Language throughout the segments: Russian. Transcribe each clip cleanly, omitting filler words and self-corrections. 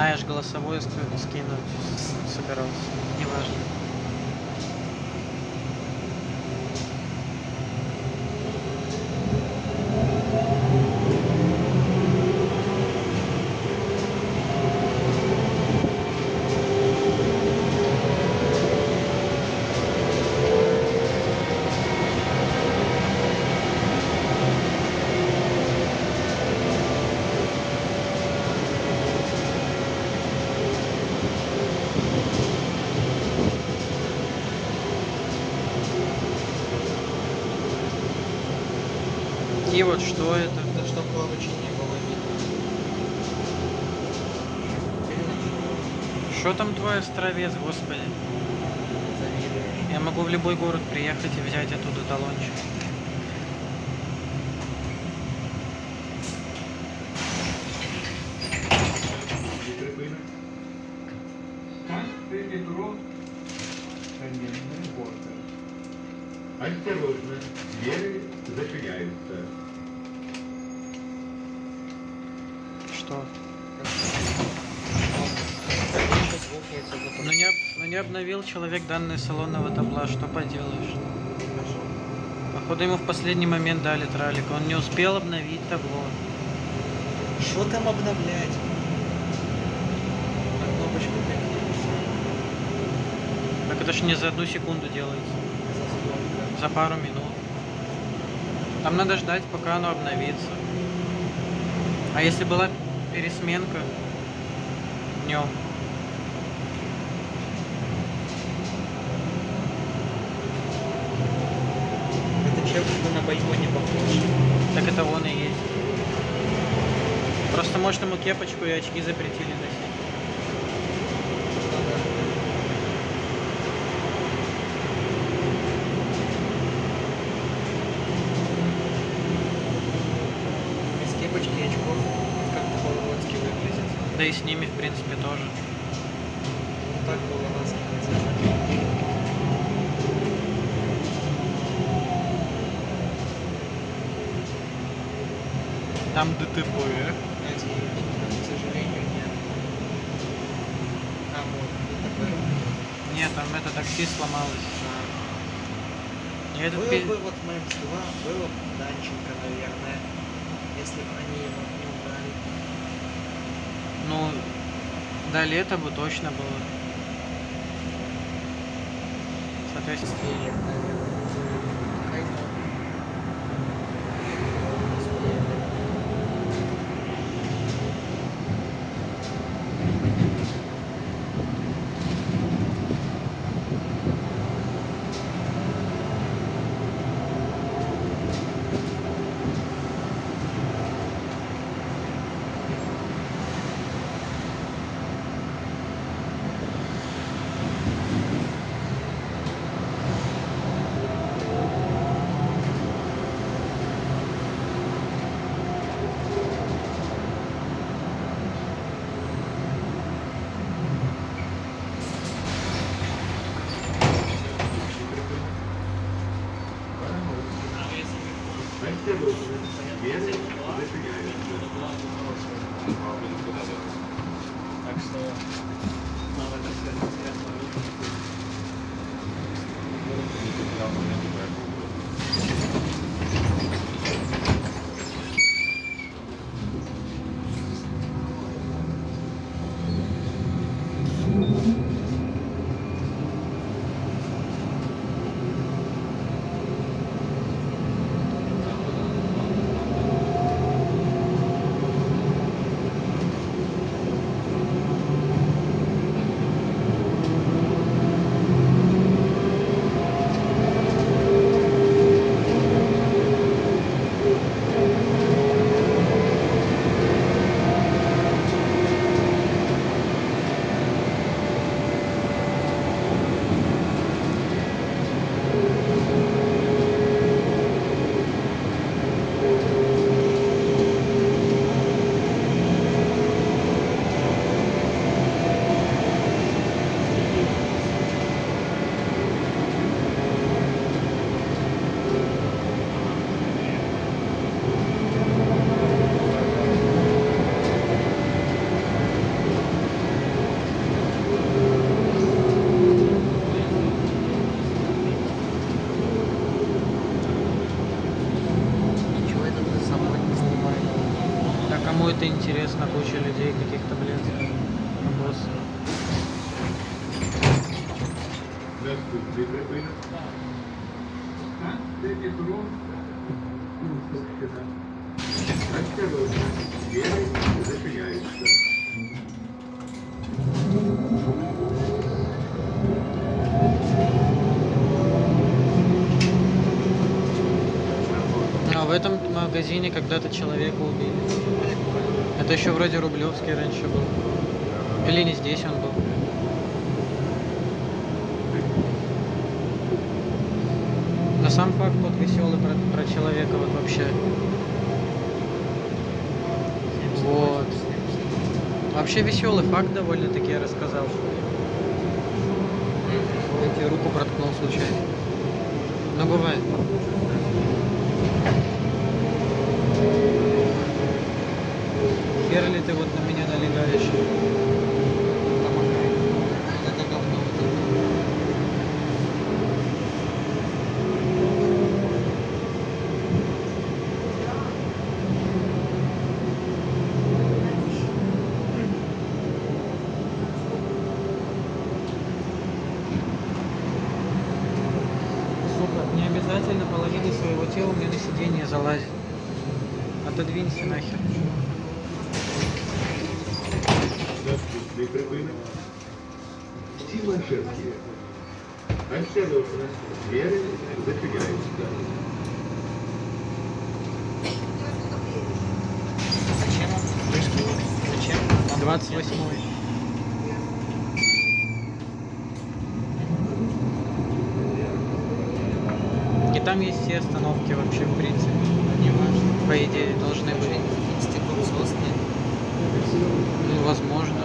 Я ж голосовое скинуть собирался. Неважно. И вот что это? Да чтоб короче не было видно. Что там твой островец, господи? Завидуешь. Я могу в любой город приехать и взять оттуда талончик. Осторожно, двери зачиняются. Что? Конечно, звук я тебе Ну не обновил человек данные салонного табла, что поделаешь? покажу. Походу ему в последний момент дали тралик, он не успел обновить табло. Что там обновлять? На кнопочку кликнешь. Так это ж не за 1 секунду делается, За сколько? за пару минут. Там надо ждать, пока оно обновится. А если была пересменка днем? Это чем-то на бойко не похож. Так это он и есть. Просто может ему кепочку и очки запретили носить. Без кепочки и очков как-то по-уродски выглядит. Да и с ними, в принципе, тоже. Ну так было нас не Там ДТП. К сожалению, нет. А, вот, ДТП. Нет, там это такси сломалось. Я этот Было пи- бы вот Мэмс 2, было бы Данченко, наверное, если бы они его не убрали. Ну, до лета бы точно было. Соответственно, Успели, наверное. Хайпнул. Успели. Осторожно, двери зачиняются. Так что надо как-то интересно. Кому это интересно, куча людей каких-то, блин, босс. Наступний припинок. Метро. Осторожно, двери зачиняются. А в этом магазине когда-то человека убили. Это еще вроде Рублевский раньше был. Или не здесь он был. Но сам факт тот веселый про человека вот вообще. Вот. Вообще веселый факт довольно-таки я рассказал. Я тебе руку проткнул случайно. Но бывает. Хер ли ты вот на меня налегаешь? Помогай. Это говно вот это. 'Сука, не обязательно половину своего тела мне на сиденье залазить. Отодвинься нахер. Наступний припинок. Тимошевские. Осторожно, двери зачиняются. Зачем он? Вышки? Зачем? Там 28-й. И там есть все остановки вообще, в принципе. не важно. По идее, должны быть. Институт сосны. Ну, возможно.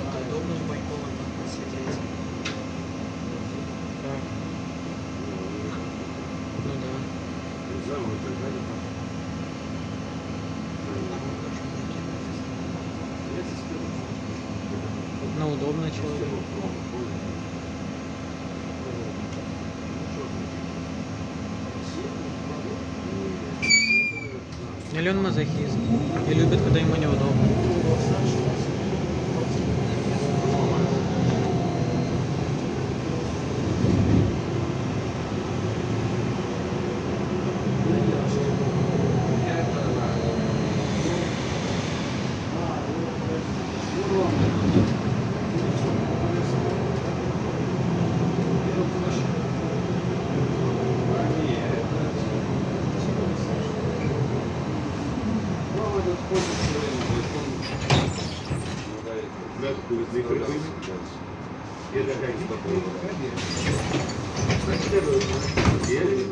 Это удобно с балконом посидеть. Так. Ну да. А вот очень накидывать. Ну, удобно человеку. Или он мазохист. И любит, когда ему неудобно. Наступний припинок. Педагогический кабинет. Осторожно, двери